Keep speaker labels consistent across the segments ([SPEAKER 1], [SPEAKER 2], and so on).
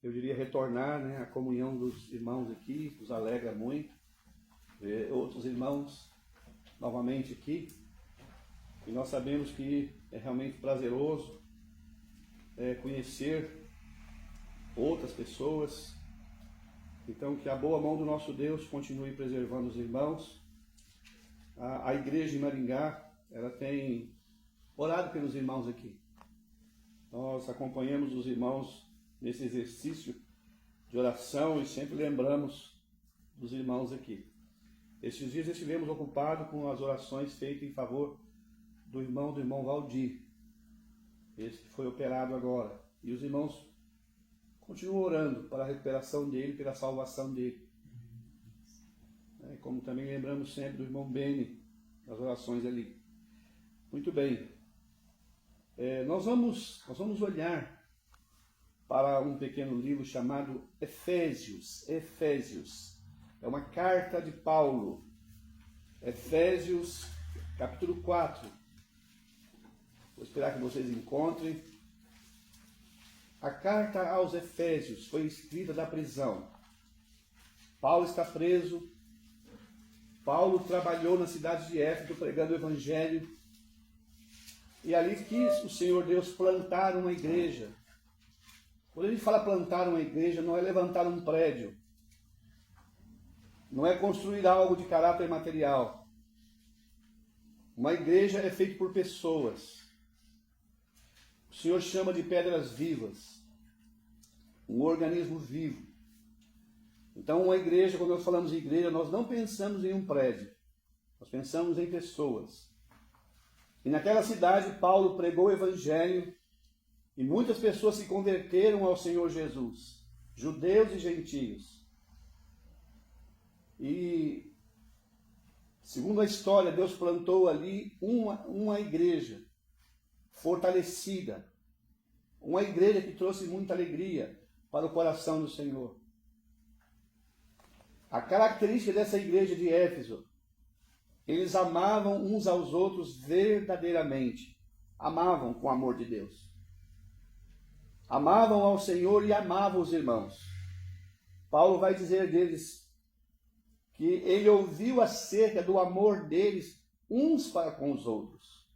[SPEAKER 1] eu diria, retornar, né, a comunhão dos irmãos aqui, nos alegra muito, ver outros irmãos novamente aqui, e nós sabemos que é realmente prazeroso conhecer outras pessoas. Então, que a boa mão do nosso Deus continue preservando os irmãos. A igreja em Maringá, ela tem orado pelos irmãos aqui. Nós acompanhamos os irmãos nesse exercício de oração e sempre lembramos dos irmãos aqui. Estes dias estivemos ocupados com as orações feitas em favor do irmão Valdir, esse que foi operado agora. E os irmãos continuam orando para a recuperação dele, pela salvação dele. Como também lembramos sempre do irmão Beni, nas orações ali. Muito bem. Nós vamos olhar para um pequeno livro chamado Efésios. Efésios. É uma carta de Paulo. Efésios, capítulo 4. Vou esperar que vocês encontrem. A carta aos Efésios foi escrita da prisão. Paulo está preso. Paulo trabalhou na cidade de Éfeso pregando o evangelho. E ali quis o Senhor Deus plantar uma igreja. Quando ele fala plantar uma igreja, não é levantar um prédio. Não é construir algo de caráter material. Uma igreja é feita por pessoas. O Senhor chama de pedras vivas. Um organismo vivo. Então, uma igreja, quando nós falamos em igreja, nós não pensamos em um prédio. Nós pensamos em pessoas. E naquela cidade, Paulo pregou o evangelho e muitas pessoas se converteram ao Senhor Jesus. Judeus e gentios. E, segundo a história, Deus plantou ali uma igreja fortalecida. Uma igreja que trouxe muita alegria para o coração do Senhor. A característica dessa igreja de Éfeso, eles amavam uns aos outros verdadeiramente. Amavam com o amor de Deus. Amavam ao Senhor e amavam os irmãos. Paulo vai dizer deles que ele ouviu acerca do amor deles uns para com os outros.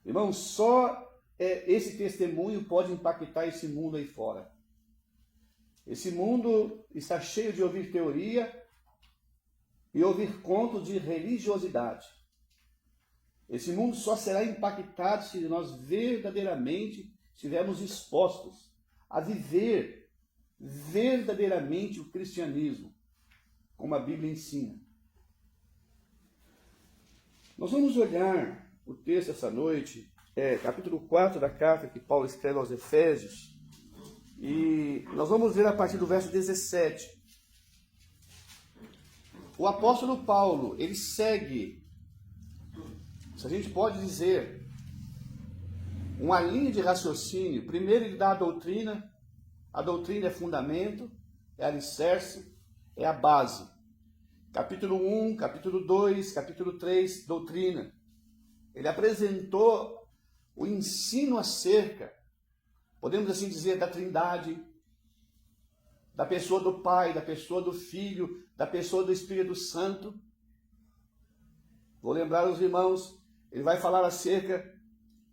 [SPEAKER 1] Irmãos, só esse testemunho pode impactar esse mundo aí fora. Esse mundo está cheio de ouvir teoria e ouvir contos de religiosidade. Esse mundo só será impactado se nós verdadeiramente estivermos dispostos a viver verdadeiramente o cristianismo, como a Bíblia ensina. Nós vamos olhar o texto essa noite, capítulo 4 da carta que Paulo escreve aos Efésios, e nós vamos ler a partir do verso 17. O apóstolo Paulo, ele segue, se a gente pode dizer, uma linha de raciocínio. Primeiro ele dá a doutrina é fundamento, é alicerce, é a base. Capítulo 1, capítulo 2, capítulo 3, doutrina. Ele apresentou o ensino acerca, podemos assim dizer, da Trindade, da pessoa do Pai, da pessoa do Filho, da pessoa do Espírito Santo. Vou lembrar os irmãos, ele vai falar acerca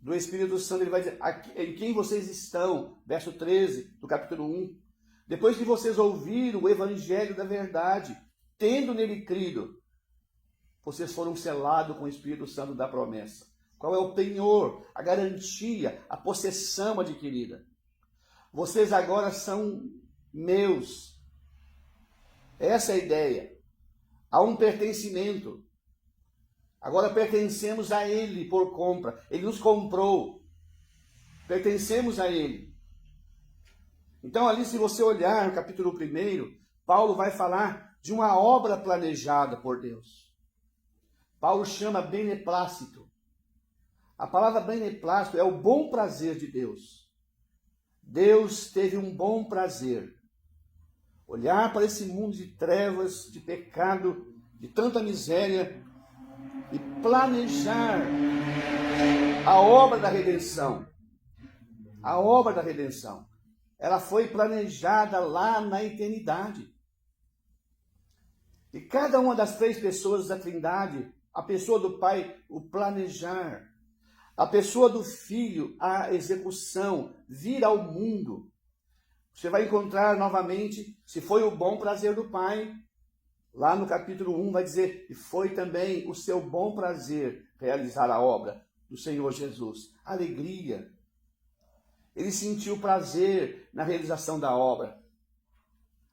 [SPEAKER 1] do Espírito Santo, ele vai dizer, em quem vocês estão, verso 13 do capítulo 1. Depois que vocês ouviram o Evangelho da verdade, tendo nele crido, vocês foram selados com o Espírito Santo da promessa. Qual é o penhor, a garantia, a possessão adquirida? Vocês agora são meus. Essa é a ideia. Há um pertencimento. Agora pertencemos a Ele por compra. Ele nos comprou. Pertencemos a Ele. Então ali, se você olhar no capítulo 1, Paulo vai falar de uma obra planejada por Deus. Paulo chama beneplácito. A palavra beneplácito é o bom prazer de Deus. Deus teve um bom prazer. Olhar para esse mundo de trevas, de pecado, de tanta miséria, e planejar a obra da redenção. A obra da redenção. ela foi planejada lá na eternidade. E cada uma das 3 pessoas da Trindade, a pessoa do Pai, o planejar, a pessoa do Filho, a execução, vir ao mundo. Você vai encontrar novamente, se foi o bom prazer do Pai, lá no capítulo 1 vai dizer, e foi também o seu bom prazer realizar a obra do Senhor Jesus. Alegria. Ele sentiu prazer na realização da obra.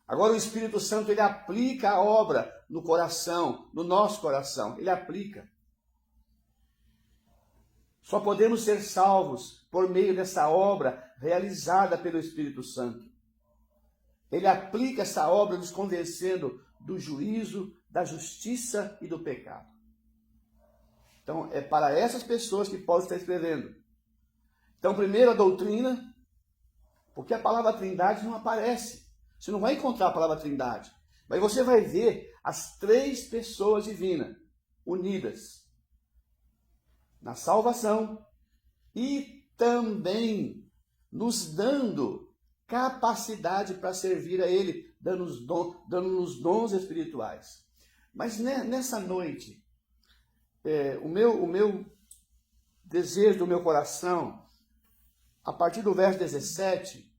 [SPEAKER 1] Agora o Espírito Santo, ele aplica a obra no coração, no nosso coração. Ele aplica. Só podemos ser salvos por meio dessa obra realizada pelo Espírito Santo. Ele aplica essa obra nos convencendo do juízo, da justiça e do pecado. Então, é para essas pessoas que Paulo está escrevendo. Então, primeiro a doutrina, porque a palavra trindade não aparece. Você não vai encontrar a palavra trindade. Mas você vai ver as 3 pessoas divinas unidas na salvação e também nos dando capacidade para servir a Ele, dando-nos dons espirituais. Mas nessa noite, o meu desejo do meu coração, a partir do verso 17,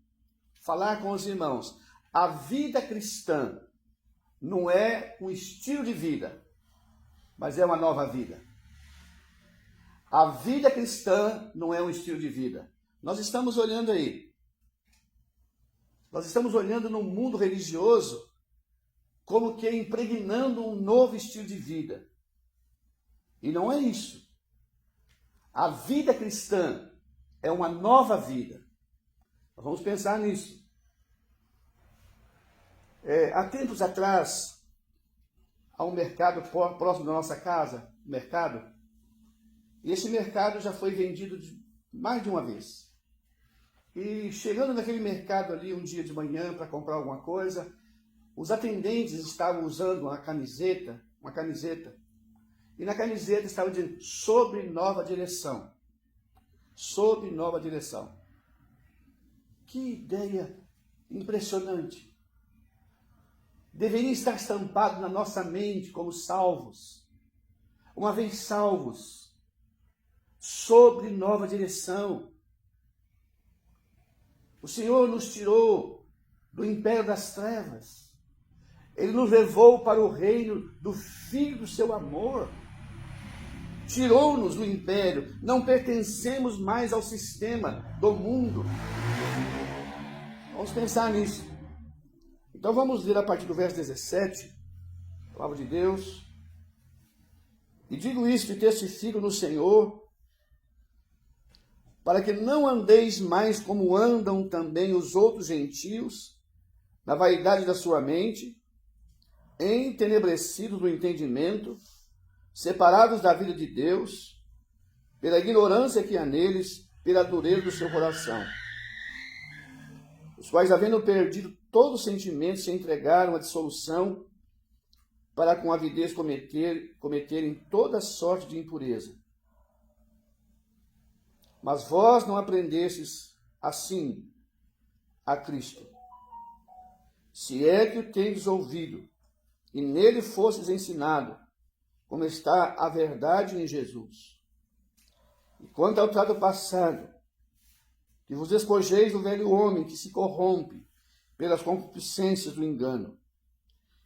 [SPEAKER 1] falar com os irmãos, a vida cristã não é um estilo de vida, mas é uma nova vida. A vida cristã não é um estilo de vida. Nós estamos olhando aí. Nós estamos olhando no mundo religioso como que impregnando um novo estilo de vida. E não é isso. A vida cristã é uma nova vida. Nós vamos pensar nisso. Há tempos atrás, há um mercado próximo da nossa casa, e esse mercado já foi vendido mais de uma vez. E chegando naquele mercado ali um dia de manhã para comprar alguma coisa, os atendentes estavam usando uma camiseta, e na camiseta estava dizendo, sob nova direção. Sob nova direção. Que ideia impressionante. Deveria estar estampado na nossa mente como salvos. Uma vez salvos, sobre nova direção. O Senhor nos tirou do império das trevas. Ele nos levou para o reino do Filho do seu amor. Tirou-nos do império. Não pertencemos mais ao sistema do mundo. Vamos pensar nisso. Então vamos ler a partir do verso 17, a palavra de Deus. E digo isto e testifico no Senhor, para que não andeis mais como andam também os outros gentios, na vaidade da sua mente, entenebrecidos do entendimento, separados da vida de Deus, pela ignorância que há neles, pela dureza do seu coração, os quais, havendo perdido todo sentimento, se entregaram à dissolução, para com avidez cometerem toda sorte de impureza. Mas vós não aprendestes assim a Cristo, se é que o tendes ouvido, e nele fostes ensinado, como está a verdade em Jesus. E quanto ao trato passado, que vos despojeis do velho homem que se corrompe pelas concupiscências do engano,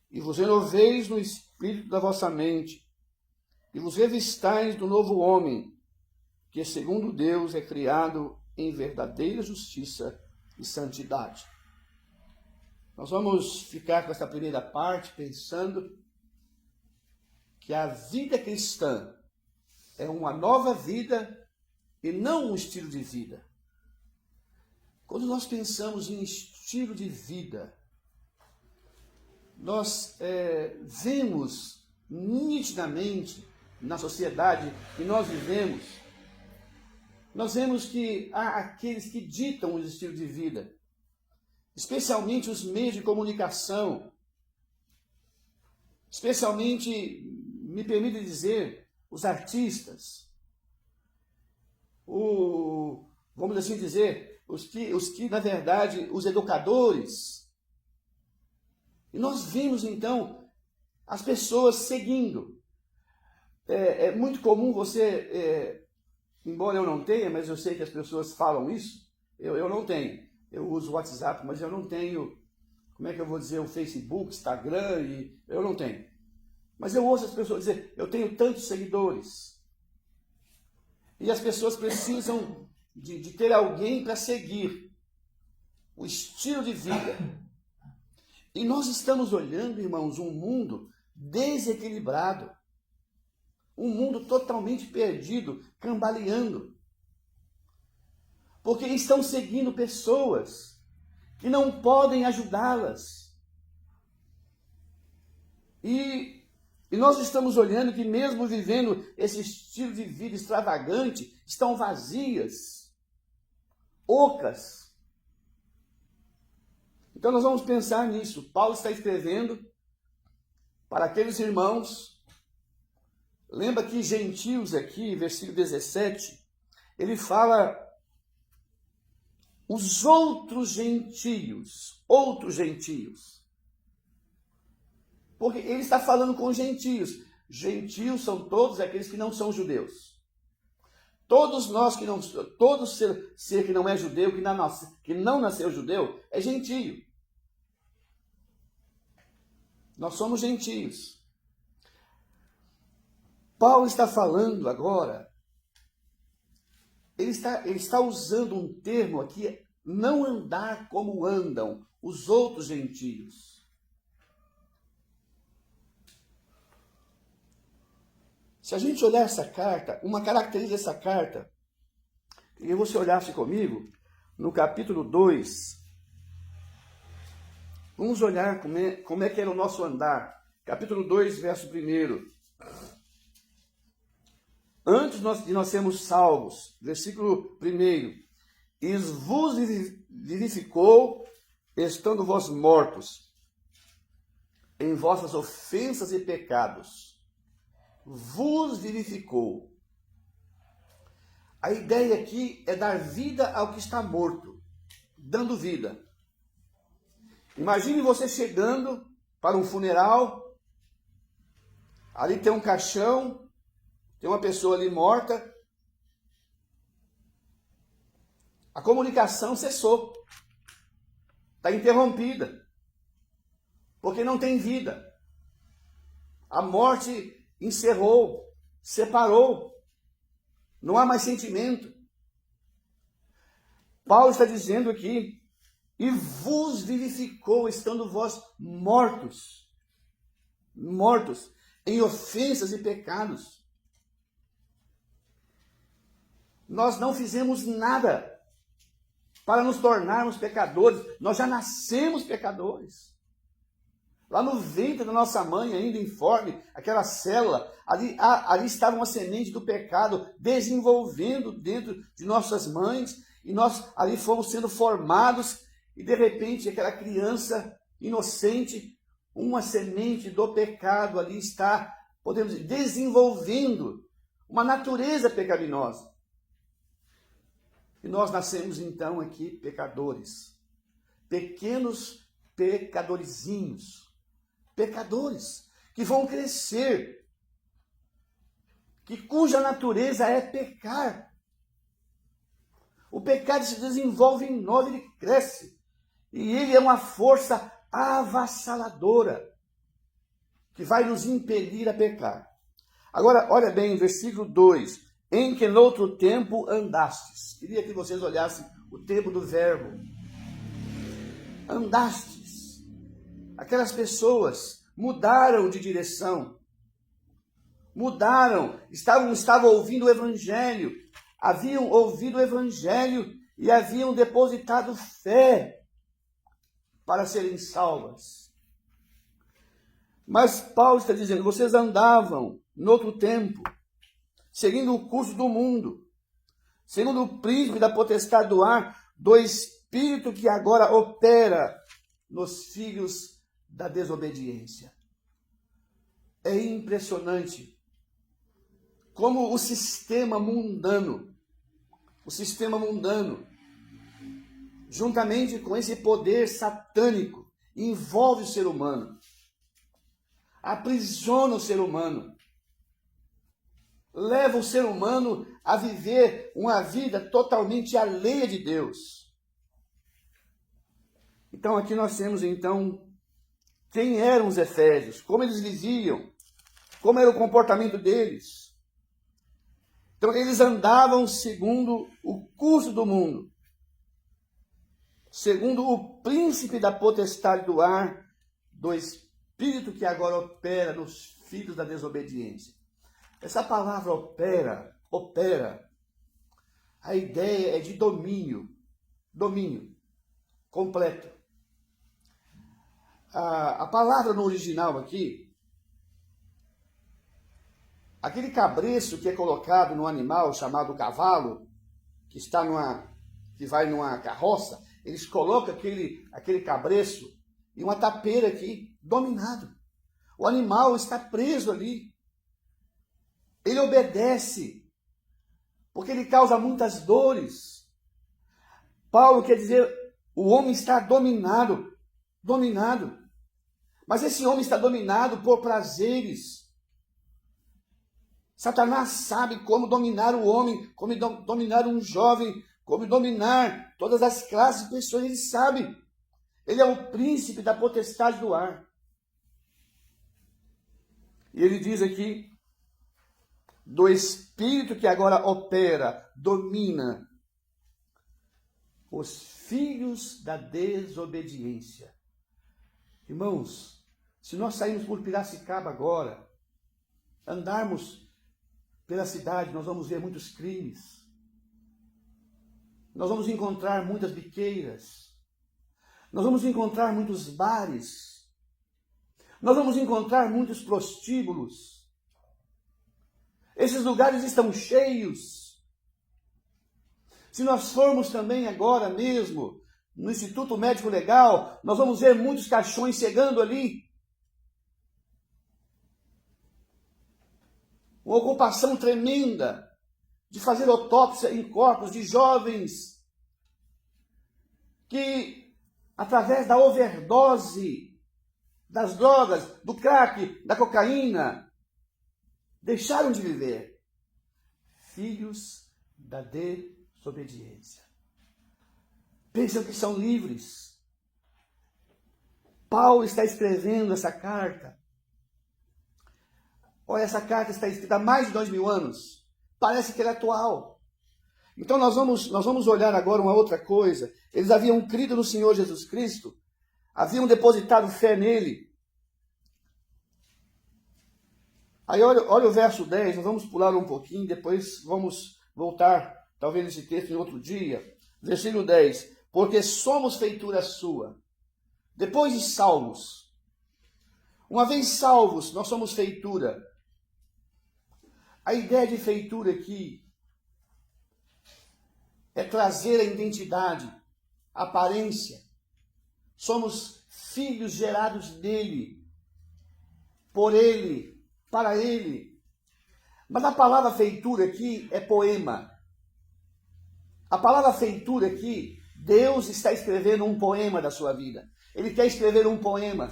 [SPEAKER 1] e vos renoveis no espírito da vossa mente, e vos revistais do novo homem, que segundo Deus é criado em verdadeira justiça e santidade. Nós vamos ficar com essa primeira parte pensando que a vida cristã é uma nova vida e não um estilo de vida. Quando nós pensamos em estilo de vida, nós vemos nitidamente na sociedade que nós vivemos, nós vemos que há aqueles que ditam o estilo de vida, especialmente os meios de comunicação, especialmente, me permite dizer, os artistas, vamos assim dizer, na verdade, os educadores. E nós vimos, então, as pessoas seguindo. É muito comum você, embora eu não tenha, mas eu sei que as pessoas falam isso, eu não tenho. Eu uso o WhatsApp, mas eu não tenho, como é que eu vou dizer, o Facebook, Instagram, eu não tenho. Mas eu ouço as pessoas dizer, eu tenho tantos seguidores. E as pessoas precisam de ter alguém para seguir o estilo de vida. E nós estamos olhando, irmãos, um mundo desequilibrado. Um mundo totalmente perdido, cambaleando. Porque estão seguindo pessoas que não podem ajudá-las. E nós estamos olhando que mesmo vivendo esse estilo de vida extravagante, estão vazias, ocas. Então nós vamos pensar nisso. Paulo está escrevendo para aqueles irmãos. Lembra que gentios aqui, versículo 17, ele fala os outros gentios. Porque ele está falando com gentios. Gentios são todos aqueles que não são judeus. Todos nós que não, todo ser que não é judeu, que não nasceu judeu, é gentio. Nós somos gentios. Paulo está falando agora, ele está usando um termo aqui, não andar como andam os outros gentios. Se a gente olhar essa carta, uma característica dessa carta, queria que você olhasse comigo, no capítulo 2, vamos olhar como é que era o nosso andar. Capítulo 2, verso 1. Antes de nós sermos salvos, versículo 1, e vos vivificou, estando vós mortos, em vossas ofensas e pecados. Vos vivificou. A ideia aqui é dar vida ao que está morto, dando vida. Imagine você chegando para um funeral, ali tem um caixão, tem uma pessoa ali morta, a comunicação cessou, está interrompida, porque não tem vida. A morte encerrou, separou, não há mais sentimento. Paulo está dizendo aqui, e vos vivificou, estando vós mortos em ofensas e pecados. Nós não fizemos nada para nos tornarmos pecadores. Nós já nascemos pecadores. Lá no ventre da nossa mãe, ainda informe, aquela célula, ali estava uma semente do pecado desenvolvendo dentro de nossas mães, e nós ali fomos sendo formados, e de repente aquela criança inocente, uma semente do pecado ali está, podemos dizer, desenvolvendo uma natureza pecaminosa. E nós nascemos então aqui pecadores, pequenos pecadorzinhos, pecadores que vão crescer, cuja natureza é pecar. O pecado se desenvolve em nós, ele cresce, e ele é uma força avassaladora que vai nos impelir a pecar. Agora, olha bem, versículo 2. Em que noutro tempo andastes. Queria que vocês olhassem o tempo do verbo. Andastes. Aquelas pessoas mudaram de direção. Mudaram. Estavam ouvindo o Evangelho. Haviam ouvido o Evangelho e haviam depositado fé para serem salvas. Mas Paulo está dizendo, vocês andavam noutro tempo, seguindo o curso do mundo, segundo o príncipe da potestade do ar, do espírito que agora opera nos filhos da desobediência. É impressionante como o sistema mundano, juntamente com esse poder satânico, envolve o ser humano, aprisiona o ser humano, leva o ser humano a viver uma vida totalmente alheia de Deus. Então aqui nós temos quem eram os efésios, como eles viviam, como era o comportamento deles. Então eles andavam segundo o curso do mundo, segundo o príncipe da potestade do ar, do espírito que agora opera nos filhos da desobediência. Essa palavra opera, a ideia é de domínio completo. A palavra no original aqui, aquele cabresto que é colocado no animal chamado cavalo, que vai numa carroça, eles colocam aquele cabresto e uma tapeira aqui, dominado. O animal está preso ali. Ele obedece, porque ele causa muitas dores. Paulo quer dizer, o homem está dominado. Mas esse homem está dominado por prazeres. Satanás sabe como dominar o homem, como dominar um jovem, como dominar todas as classes de pessoas, ele sabe. Ele é o príncipe da potestade do ar. E ele diz aqui, do espírito que agora opera, domina os filhos da desobediência. Irmãos, se nós sairmos por Piracicaba agora, andarmos pela cidade, nós vamos ver muitos crimes. Nós vamos encontrar muitas biqueiras. Nós vamos encontrar muitos bares. Nós vamos encontrar muitos prostíbulos. Esses lugares estão cheios. Se nós formos também agora mesmo no Instituto Médico Legal, nós vamos ver muitos caixões chegando ali. Uma ocupação tremenda de fazer autópsia em corpos de jovens que, através da overdose das drogas, do crack, da cocaína, deixaram de viver. Filhos da desobediência. Pensam que são livres. Paulo está escrevendo essa carta. Olha, essa carta está escrita há mais de 2000 anos. Parece que ela é atual. Então nós vamos olhar agora uma outra coisa. Eles haviam crido no Senhor Jesus Cristo, haviam depositado fé nele. Aí olha o verso 10, nós vamos pular um pouquinho, depois vamos voltar, talvez nesse texto em outro dia. Versículo 10, porque somos feitura sua. Depois de salvos, uma vez salvos, nós somos feitura. A ideia de feitura aqui é trazer a identidade, a aparência. Somos filhos gerados dele, por ele, para ele. Mas a palavra feitura aqui é poema. A palavra feitura aqui, Deus está escrevendo um poema da sua vida. Ele quer escrever um poema.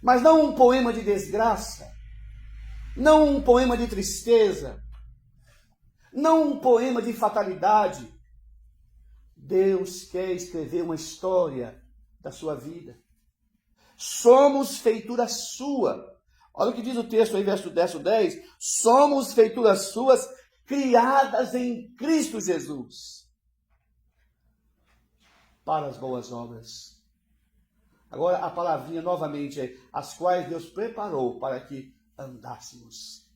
[SPEAKER 1] Mas não um poema de desgraça. Não um poema de tristeza. Não um poema de fatalidade. Deus quer escrever uma história da sua vida. Somos feitura sua. Olha o que diz o texto aí, verso 10. Somos feituras suas, criadas em Cristo Jesus, para as boas obras. Agora a palavrinha novamente é, as quais Deus preparou para que andássemos.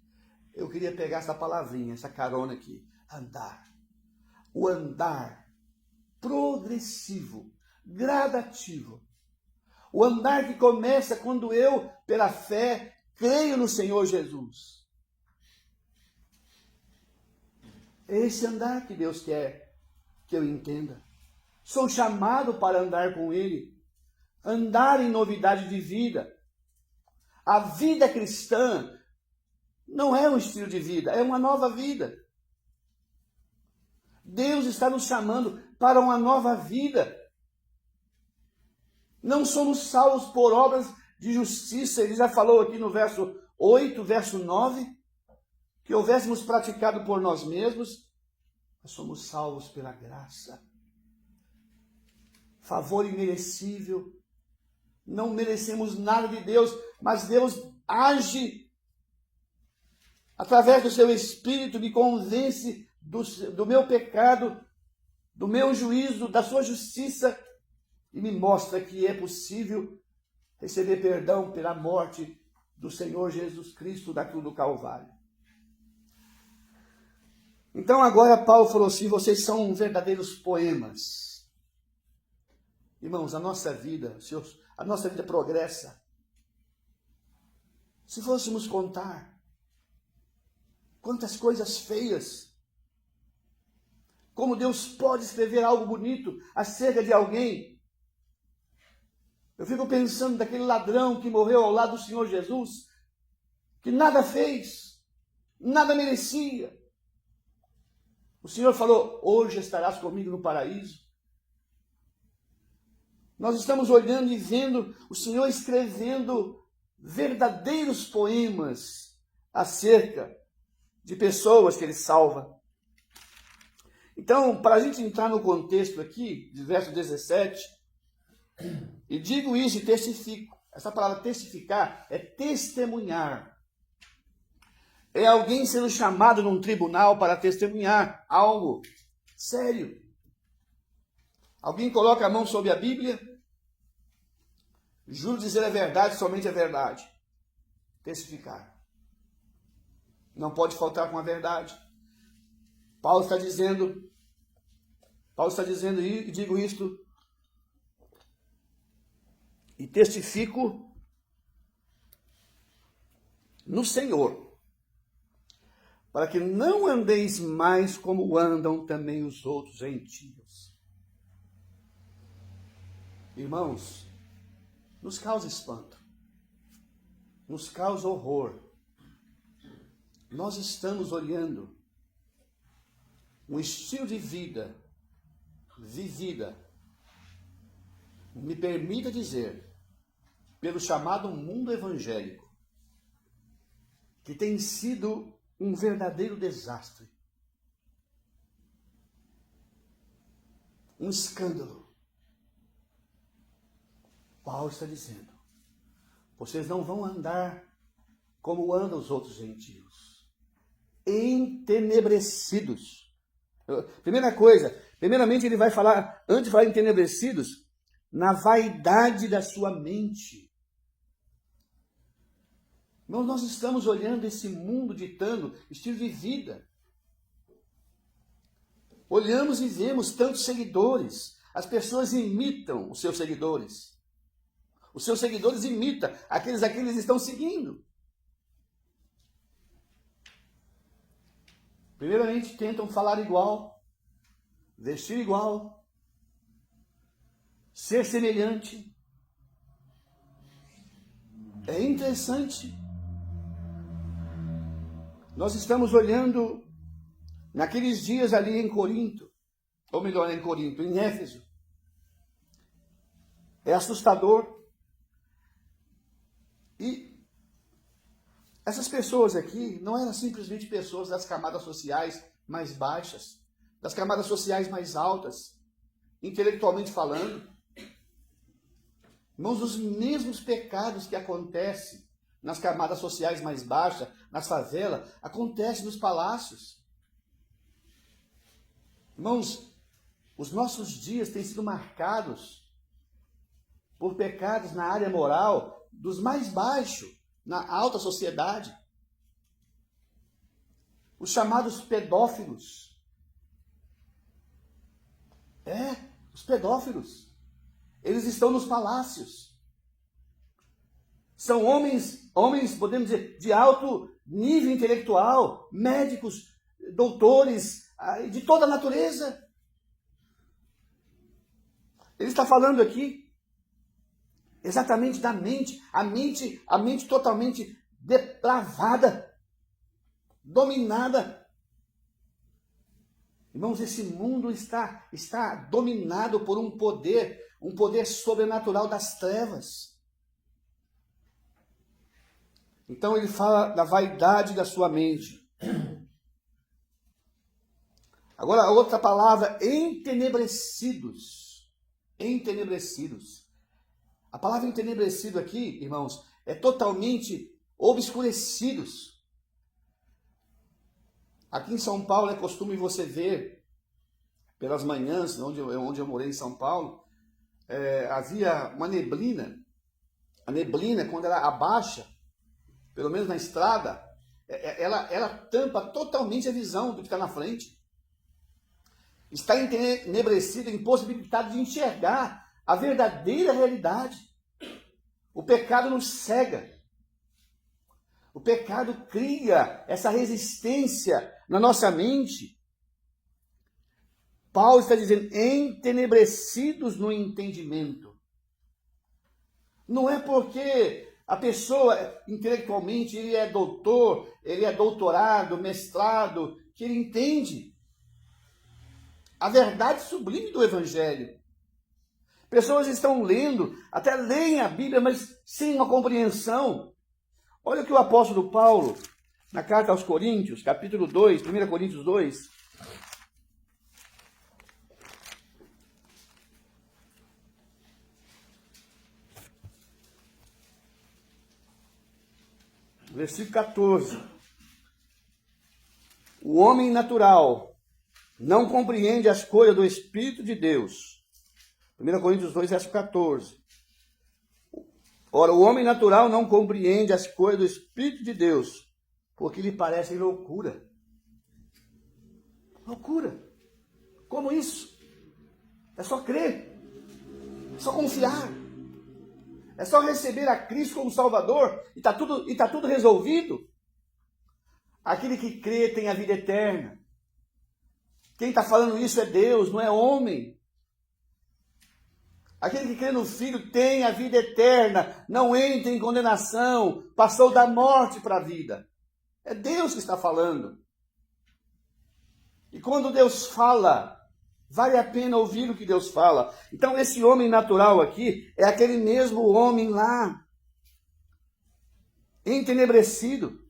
[SPEAKER 1] Eu queria pegar essa palavrinha, essa carona aqui, andar. O andar progressivo, gradativo. O andar que começa quando eu, pela fé, creio no Senhor Jesus. É esse andar que Deus quer que eu entenda. Sou chamado para andar com Ele. Andar em novidade de vida. A vida cristã não é um estilo de vida, é uma nova vida. Deus está nos chamando para uma nova vida. Não somos salvos por obras de justiça. Ele já falou aqui no verso 8, verso 9, que houvéssemos praticado por nós mesmos, nós somos salvos pela graça. Favor imerecível. Não merecemos nada de Deus, mas Deus age através do seu Espírito, me convence do meu pecado, do meu juízo, da sua justiça, e me mostra que é possível receber perdão pela morte do Senhor Jesus Cristo da cruz do Calvário. Então agora Paulo falou assim, vocês são verdadeiros poemas. Irmãos, a nossa vida progressa. Se fôssemos contar quantas coisas feias, como Deus pode escrever algo bonito acerca de alguém. Eu fico pensando daquele ladrão que morreu ao lado do Senhor Jesus, que nada fez, nada merecia. O Senhor falou, hoje estarás comigo no paraíso. Nós estamos olhando e vendo o Senhor escrevendo verdadeiros poemas acerca de pessoas que Ele salva. Então, para a gente entrar no contexto aqui, de verso 17, e digo isso e testifico. Essa palavra testificar é testemunhar. É alguém sendo chamado num tribunal para testemunhar algo sério. Alguém coloca a mão sobre a Bíblia, juro dizer a verdade, somente a verdade. Testificar. Não pode faltar com a verdade. Paulo está dizendo, e digo isto, e testifico no Senhor, para que não andeis mais como andam também os outros gentios. Irmãos, nos causa espanto, nos causa horror. Nós estamos olhando um estilo de vida vivida, me permita dizer, pelo chamado mundo evangélico, que tem sido um verdadeiro desastre, um escândalo. Paulo está dizendo, vocês não vão andar como andam os outros gentios, entenebrecidos. Primeiramente ele vai falar, antes de falar entenebrecidos, na vaidade da sua mente. Nós estamos olhando esse mundo ditando estilo de vida. Olhamos e vemos tantos seguidores. As pessoas imitam os seus seguidores. Os seus seguidores imitam aqueles a quem eles estão seguindo. Primeiramente, tentam falar igual, vestir igual, ser semelhante. É interessante. Nós estamos olhando naqueles dias ali em Corinto, ou melhor, em Éfeso. É assustador. E essas pessoas aqui não eram simplesmente pessoas das camadas sociais mais baixas, das camadas sociais mais altas, intelectualmente falando. Irmãos, os mesmos pecados que acontecem nas camadas sociais mais baixas, nas favelas, acontecem nos palácios. Irmãos, os nossos dias têm sido marcados por pecados na área moral dos mais baixos, na alta sociedade. Os chamados pedófilos. Os pedófilos. Eles estão nos palácios. São homens, podemos dizer, de alto nível intelectual, médicos, doutores, de toda a natureza. Ele está falando aqui exatamente da mente, a mente totalmente depravada, dominada. Irmãos, esse mundo está dominado por um poder sobrenatural das trevas. Então ele fala da vaidade da sua mente. Agora, a outra palavra, entenebrecidos. Entenebrecidos. A palavra entenebrecido aqui, irmãos, é totalmente obscurecidos. Aqui em São Paulo é costume você ver, pelas manhãs, onde eu morei em São Paulo, havia uma neblina. A neblina, quando ela abaixa, pelo menos na estrada, ela tampa totalmente a visão do que está na frente. Está entenebrecido, impossibilitado de enxergar a verdadeira realidade. O pecado nos cega. O pecado cria essa resistência na nossa mente. Paulo está dizendo, entenebrecidos no entendimento. Não é porque a pessoa, intelectualmente, ele é doutor, ele é doutorado, mestrado, que ele entende a verdade sublime do Evangelho. Pessoas estão lendo, até leem a Bíblia, mas sem uma compreensão. Olha o que o apóstolo Paulo, na carta aos Coríntios, capítulo 2, 1 Coríntios 2, versículo 14. O homem natural não compreende as coisas do Espírito de Deus. 1 Coríntios 2, verso 14. Ora, o homem natural não compreende as coisas do Espírito de Deus, porque lhe parecem loucura. Loucura. Como isso? É só crer. É só confiar. É só receber a Cristo como Salvador e está tudo resolvido. Aquele que crê tem a vida eterna. Quem está falando isso é Deus, não é homem. Aquele que crê no Filho tem a vida eterna, não entra em condenação, passou da morte para a vida. É Deus que está falando. E quando Deus fala, vale a pena ouvir o que Deus fala. Então esse homem natural aqui é aquele mesmo homem lá, entenebrecido.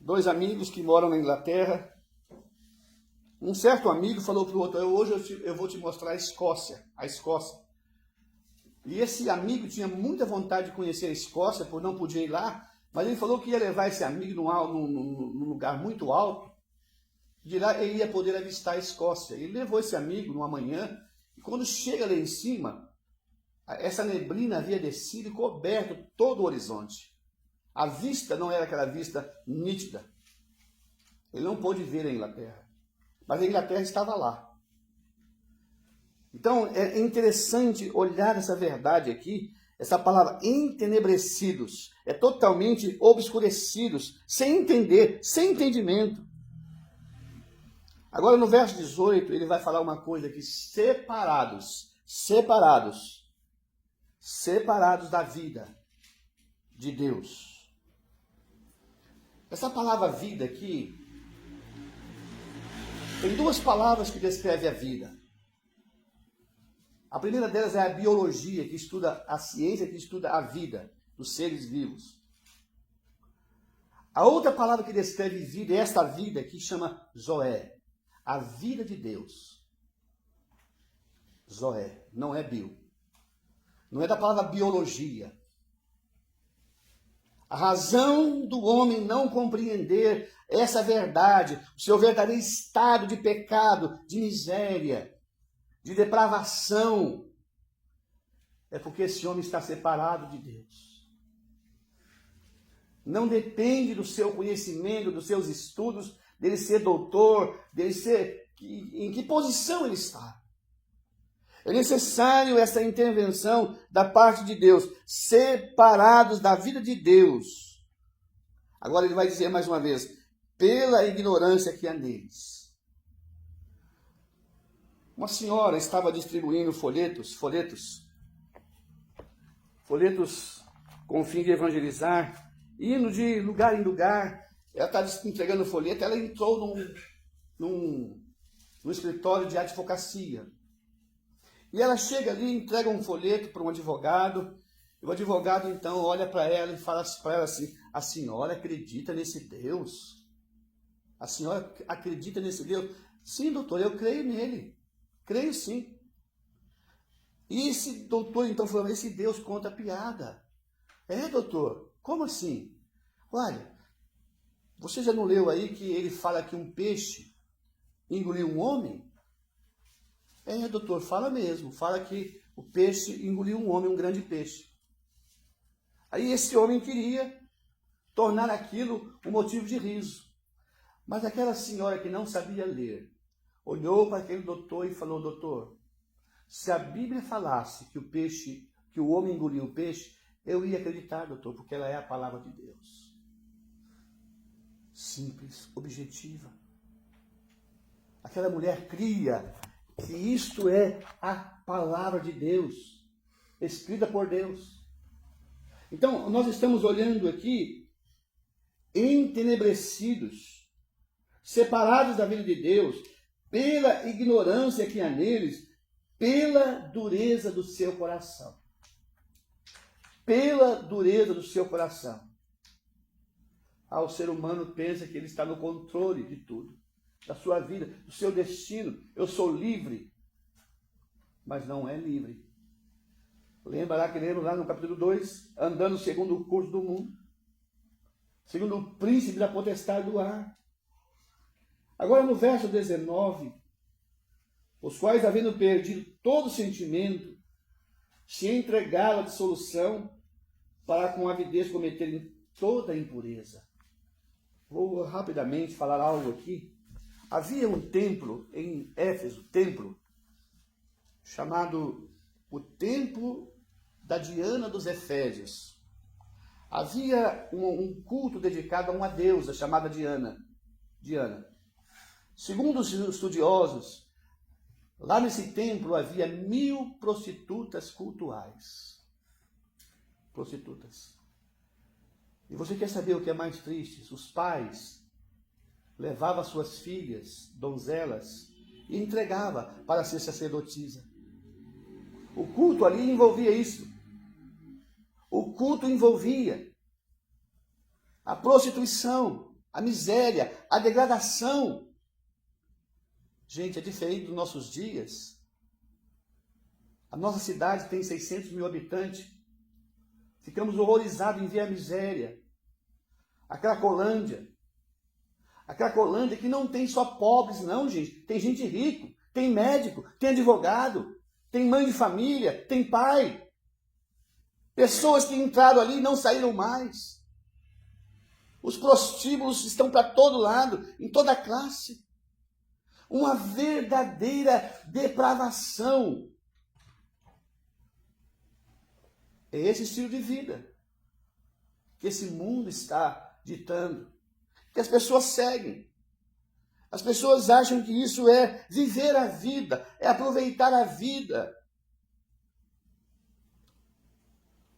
[SPEAKER 1] Dois amigos que moram na Inglaterra. Um certo amigo falou para o outro, hoje eu vou te mostrar a Escócia. E esse amigo tinha muita vontade de conhecer a Escócia, por não poder ir lá, mas ele falou que ia levar esse amigo num lugar muito alto, de lá ele ia poder avistar a Escócia. Ele levou esse amigo numa manhã, e quando chega lá em cima, essa neblina havia descido e coberto todo o horizonte. A vista não era aquela vista nítida. Ele não pôde ver a Inglaterra. Mas a Inglaterra estava lá. Então, é interessante olhar essa verdade aqui, essa palavra entenebrecidos. É totalmente obscurecidos, sem entender, sem entendimento. Agora, no verso 18, ele vai falar uma coisa aqui, separados da vida de Deus. Essa palavra vida aqui, tem duas palavras que descrevem a vida. A primeira delas é a biologia, que estuda a ciência, que estuda a vida dos seres vivos. A outra palavra que descreve vida é esta vida que chama Zoé, a vida de Deus. Zoé, não é bio. Não é da palavra biologia. A razão do homem não compreender essa verdade, o seu verdadeiro estado de pecado, de miséria, de depravação, é porque esse homem está separado de Deus. Não depende do seu conhecimento, dos seus estudos, dele ser doutor, dele ser em que posição ele está. É necessário essa intervenção da parte de Deus, separados da vida de Deus. Agora ele vai dizer mais uma vez, pela ignorância que há neles. Uma senhora estava distribuindo folhetos folhetos com o fim de evangelizar, indo de lugar em lugar. Ela estava entregando o folheto, ela entrou num escritório de advocacia. E ela chega ali, entrega um folheto para um advogado, e o advogado então olha para ela e fala para ela assim: a senhora acredita nesse Deus? A senhora acredita nesse Deus? Sim, doutor, eu creio nele. Creio sim. E esse doutor então falou: esse Deus conta piada. É, doutor, como assim? Olha, você já não leu aí que ele fala que um peixe engoliu um homem? É, doutor, fala mesmo. Fala que o peixe engoliu um homem, um grande peixe. Aí esse homem queria tornar aquilo um motivo de riso. Mas aquela senhora que não sabia ler, olhou para aquele doutor e falou: doutor, se a Bíblia falasse que o homem engoliu o peixe, eu ia acreditar, doutor, porque ela é a palavra de Deus. Simples, objetiva. Aquela mulher cria que isto é a palavra de Deus, escrita por Deus. Então, nós estamos olhando aqui, entenebrecidos, separados da vida de Deus, pela ignorância que há neles, pela dureza do seu coração. Pela dureza do seu coração. O ser humano pensa que ele está no controle de tudo, da sua vida, do seu destino. Eu sou livre, mas não é livre. Lembra lá no capítulo 2, andando segundo o curso do mundo, segundo o príncipe da potestade do ar. Agora no verso 19, os quais, havendo perdido todo sentimento, se entregaram à dissolução, para com avidez cometerem toda a impureza. Vou rapidamente falar algo aqui. Havia um templo em Éfeso, chamado o Templo da Diana dos Efésios. Havia um culto dedicado a uma deusa chamada Diana. Segundo os estudiosos, lá nesse templo havia 1000 prostitutas cultuais. Prostitutas. E você quer saber o que é mais triste? Os pais levavam suas filhas, donzelas, e entregavam para ser sacerdotisa. O culto ali envolvia isso. O culto envolvia a prostituição, a miséria, a degradação. Gente, é diferente dos nossos dias. A nossa cidade tem 600 mil habitantes. Ficamos horrorizados em ver a miséria. A Cracolândia que não tem só pobres, não, gente. Tem gente rico, tem médico, tem advogado, tem mãe de família, tem pai. Pessoas que entraram ali e não saíram mais. Os prostíbulos estão para todo lado, em toda classe. Uma verdadeira depravação. É esse estilo de vida que esse mundo está ditando, que as pessoas seguem. As pessoas acham que isso é viver a vida, é aproveitar a vida.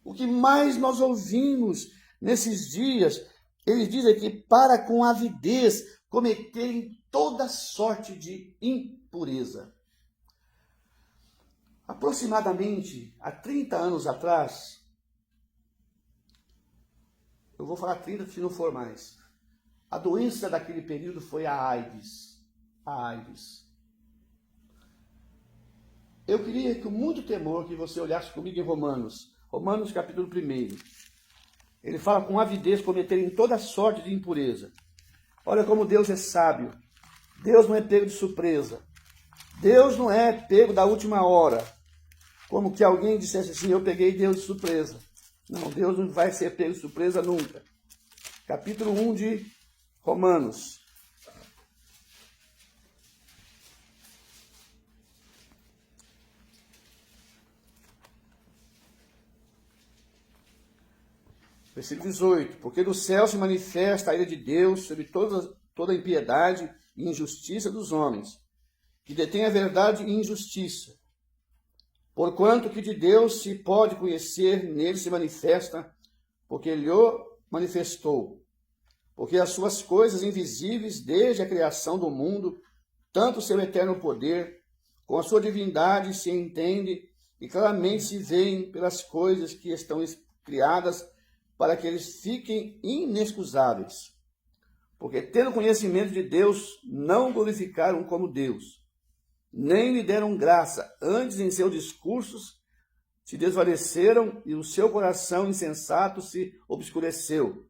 [SPEAKER 1] O que mais nós ouvimos nesses dias, ele diz aqui: para com avidez cometerem toda sorte de impureza. Aproximadamente há 30 anos atrás, eu vou falar 30 se não for mais, a doença daquele período foi a AIDS. A AIDS. Eu queria com muito temor que você olhasse comigo em Romanos capítulo 1. Ele fala: com avidez cometerem toda sorte de impureza. Olha como Deus é sábio. Deus não é pego de surpresa. Deus não é pego da última hora. Como que alguém dissesse assim: eu peguei Deus de surpresa. Não, Deus não vai ser pego de surpresa nunca. Capítulo 1 de Romanos. Versículo 18. Porque do céu se manifesta a ira de Deus sobre toda a impiedade e injustiça dos homens, que detêm a verdade e injustiça. Porquanto que de Deus se pode conhecer, nele se manifesta, porque ele o manifestou. Porque as suas coisas invisíveis, desde a criação do mundo, tanto o seu eterno poder, com a sua divindade se entende e claramente se veem pelas coisas que estão criadas, para que eles fiquem inexcusáveis. Porque, tendo conhecimento de Deus, não glorificaram como Deus, nem lhe deram graça, antes em seus discursos se desvaneceram e o seu coração insensato se obscureceu.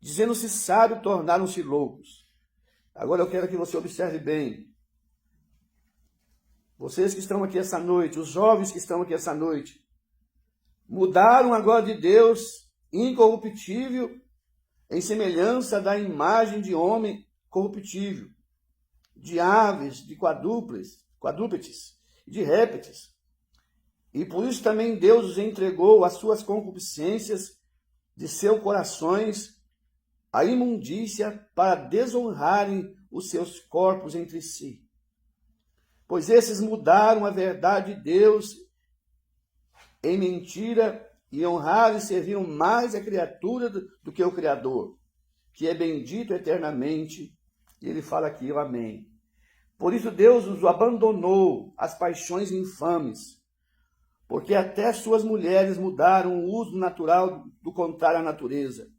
[SPEAKER 1] Dizendo-se sábio, tornaram-se loucos. Agora eu quero que você observe bem. Vocês que estão aqui essa noite, os jovens que estão aqui essa noite, mudaram agora de Deus incorruptível em semelhança da imagem de homem corruptível, de aves, de quadrúpedes, de répteis. E por isso também Deus os entregou às suas concupiscências de seus corações, a imundícia, para desonrarem os seus corpos entre si. Pois esses mudaram a verdade de Deus em mentira e honraram e serviam mais a criatura do que o Criador, que é bendito eternamente. E ele fala aqui, o amém. Por isso Deus os abandonou às paixões infames, porque até suas mulheres mudaram o uso natural do contrário à natureza.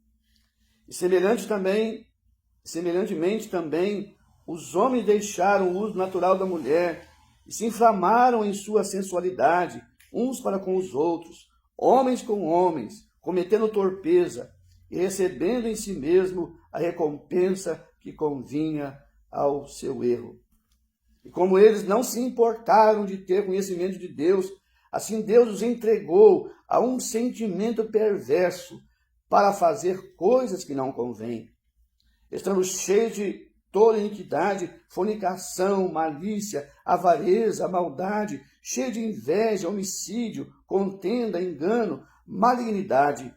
[SPEAKER 1] E semelhantemente também, os homens deixaram o uso natural da mulher e se inflamaram em sua sensualidade, uns para com os outros, homens com homens, cometendo torpeza e recebendo em si mesmo a recompensa que convinha ao seu erro. E como eles não se importaram de ter conhecimento de Deus, assim Deus os entregou a um sentimento perverso para fazer coisas que não convêm, estando cheios de toda iniquidade, fornicação, malícia, avareza, maldade, cheio de inveja, homicídio, contenda, engano, malignidade,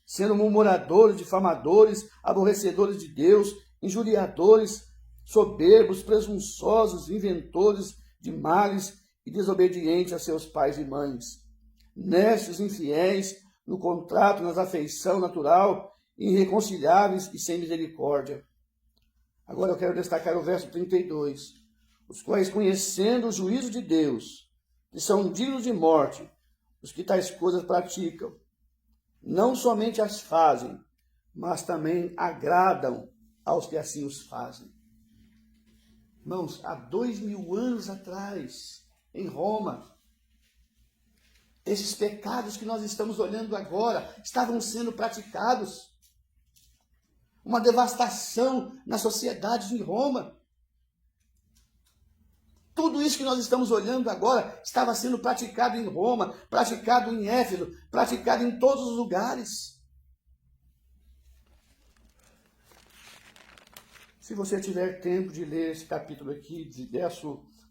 [SPEAKER 1] sendo murmuradores, difamadores, aborrecedores de Deus, injuriadores, soberbos, presunçosos, inventores de males e desobedientes a seus pais e mães, necios, infiéis, no contrato, nas afeição natural, irreconciliáveis e sem misericórdia. Agora eu quero destacar o verso 32. Os quais, conhecendo o juízo de Deus, que são dignos de morte, os que tais coisas praticam, não somente as fazem, mas também agradam aos que assim os fazem. Irmãos, há 2000 anos atrás, em Roma, esses pecados que nós estamos olhando agora estavam sendo praticados. Uma devastação na sociedade de Roma. Tudo isso que nós estamos olhando agora estava sendo praticado em Roma, praticado em Éfeso, praticado em todos os lugares. Se você tiver tempo de ler esse capítulo aqui,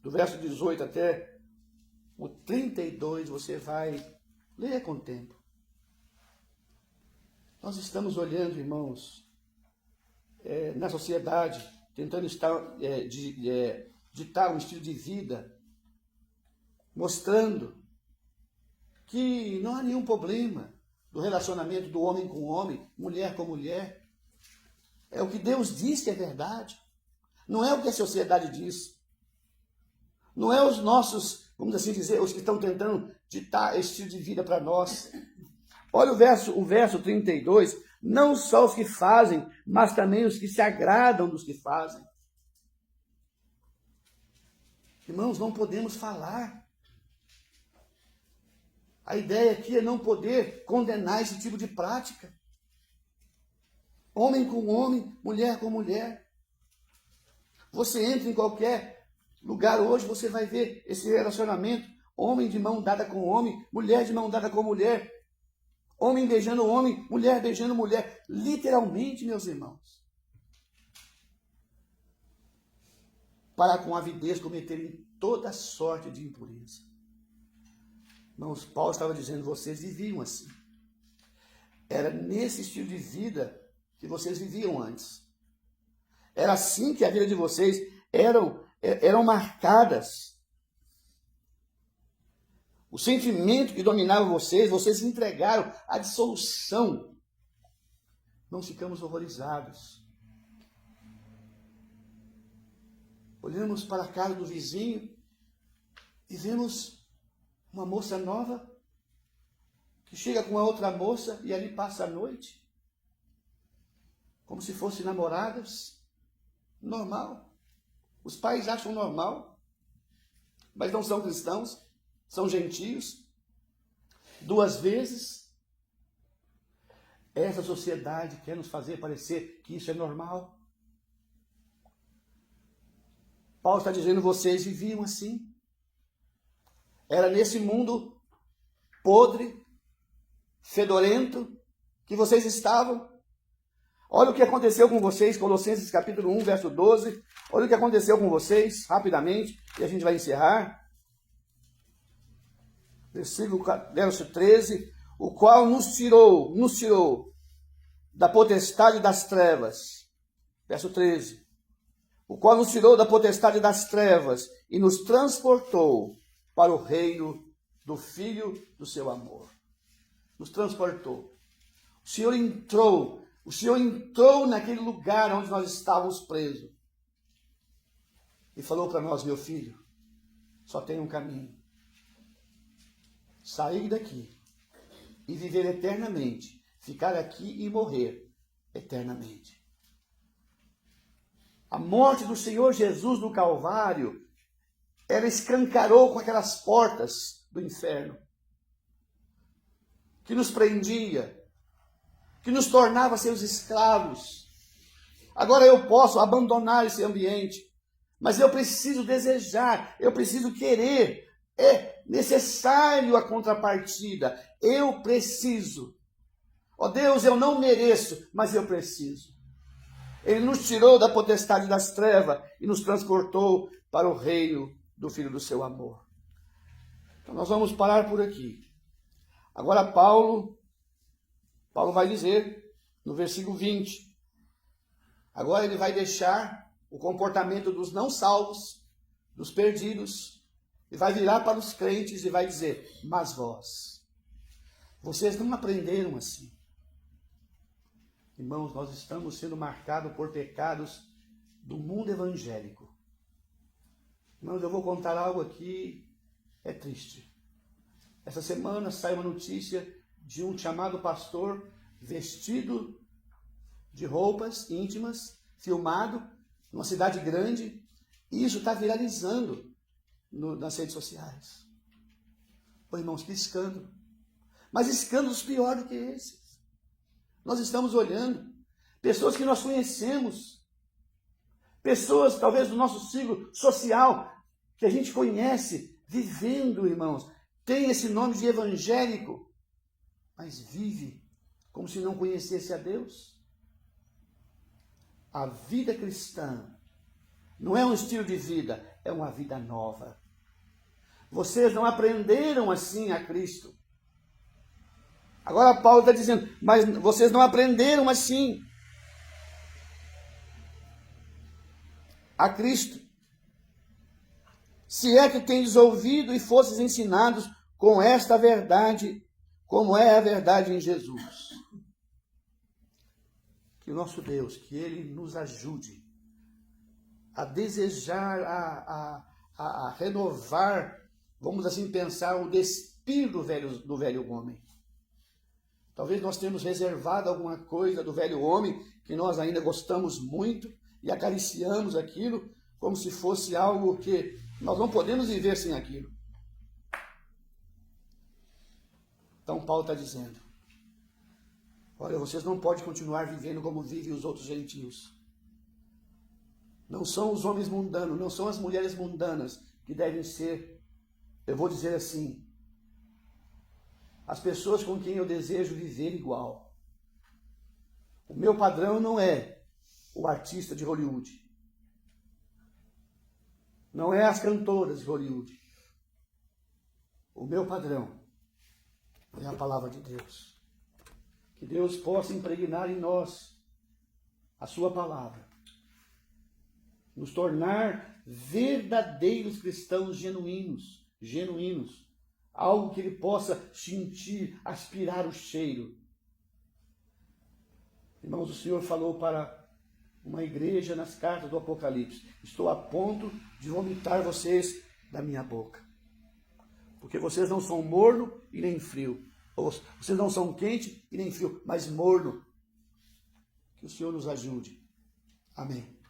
[SPEAKER 1] do verso 18 até o 32, você vai ler com o tempo. Nós estamos olhando, irmãos, na sociedade, tentando ditar um estilo de vida, mostrando que não há nenhum problema do relacionamento do homem com homem, mulher com mulher. É o que Deus diz que é verdade. Não é o que a sociedade diz. Não é os nossos, vamos assim dizer, os que estão tentando ditar esse estilo de vida para nós. Olha o verso 32. Não só os que fazem, mas também os que se agradam dos que fazem. Irmãos, não podemos falar. A ideia aqui é não poder condenar esse tipo de prática. Homem com homem, mulher com mulher. Você entra em qualquer lugar hoje, você vai ver esse relacionamento. Homem de mão dada com homem, mulher de mão dada com mulher. Homem beijando homem, mulher beijando mulher. Literalmente, meus irmãos. Para com avidez cometerem toda sorte de impureza. Irmãos, Paulo estava dizendo, vocês viviam assim. Era nesse estilo de vida que vocês viviam antes. Era assim que a vida de vocês eram marcadas. o sentimento que dominava vocês, vocês se entregaram à dissolução. Não ficamos horrorizados. Olhamos para a casa do vizinho e vemos uma moça nova que chega com a outra moça e ali passa a noite, como se fossem namoradas. Normal. Os pais acham normal, mas não são cristãos, são gentios. 2 vezes. Essa sociedade quer nos fazer parecer que isso é normal. Paulo está dizendo, vocês viviam assim. Era nesse mundo podre, fedorento, que vocês estavam. Olha o que aconteceu com vocês, Colossenses capítulo 1, verso 12. Olha o que aconteceu com vocês, rapidamente, e a gente vai encerrar. Verso 13. O qual nos tirou da potestade das trevas. Verso 13. O qual nos tirou da potestade das trevas e nos transportou para o reino do Filho do seu amor. Nos transportou. O Senhor entrou naquele lugar onde nós estávamos presos. E falou para nós, meu filho, só tem um caminho. Sair daqui e viver eternamente. Ficar aqui e morrer eternamente. A morte do Senhor Jesus no Calvário, ela escancarou com aquelas portas do inferno, que nos prendia, que nos tornava seus escravos. Agora eu posso abandonar esse ambiente, mas eu preciso desejar, eu preciso querer. É necessário a contrapartida. Eu preciso. Ó Deus, eu não mereço, mas eu preciso. Ele nos tirou da potestade das trevas e nos transportou para o reino do Filho do seu amor. Então nós vamos parar por aqui. Agora Paulo vai dizer no versículo 20. Agora ele vai deixar o comportamento dos não salvos, dos perdidos, e vai virar para os crentes e vai dizer, mas vocês não aprenderam assim. Irmãos, nós estamos sendo marcados por pecados do mundo evangélico. Irmãos, eu vou contar algo aqui, é triste. Essa semana saiu uma notícia de um chamado pastor vestido de roupas íntimas, filmado numa cidade grande, e isso está viralizando nas redes sociais. Ô, irmãos, que escândalo. Mas escândalos pior do que esses. Nós estamos olhando pessoas que nós conhecemos, pessoas talvez do nosso ciclo social, que a gente conhece, vivendo, irmãos, tem esse nome de evangélico, mas vive como se não conhecesse a Deus. A vida cristã não é um estilo de vida, é uma vida nova. Vocês não aprenderam assim a Cristo. Agora Paulo está dizendo, mas vocês não aprenderam assim a Cristo. Se é que tendes ouvido e fostes ensinados com esta verdade, como é a verdade em Jesus. Que o nosso Deus, que Ele nos ajude a desejar, a renovar, vamos assim pensar, o despir do velho homem. Talvez nós tenhamos reservado alguma coisa do velho homem que nós ainda gostamos muito e acariciamos aquilo como se fosse algo que nós não podemos viver sem aquilo. Então Paulo está dizendo, olha, vocês não podem continuar vivendo como vivem os outros gentios. Não são os homens mundanos, não são as mulheres mundanas que devem ser, eu vou dizer assim, as pessoas com quem eu desejo viver igual. O meu padrão não é o artista de Hollywood. Não é as cantoras de Hollywood. O meu padrão é a palavra de Deus. Que Deus possa impregnar em nós a sua palavra. Nos tornar verdadeiros cristãos genuínos. algo que ele possa sentir, aspirar o cheiro. Irmãos, o Senhor falou para uma igreja nas cartas do Apocalipse: estou a ponto de vomitar vocês da minha boca, porque vocês não são morno e nem frio, vocês não são quente e nem frio, mas morno. Que o Senhor nos ajude. Amém.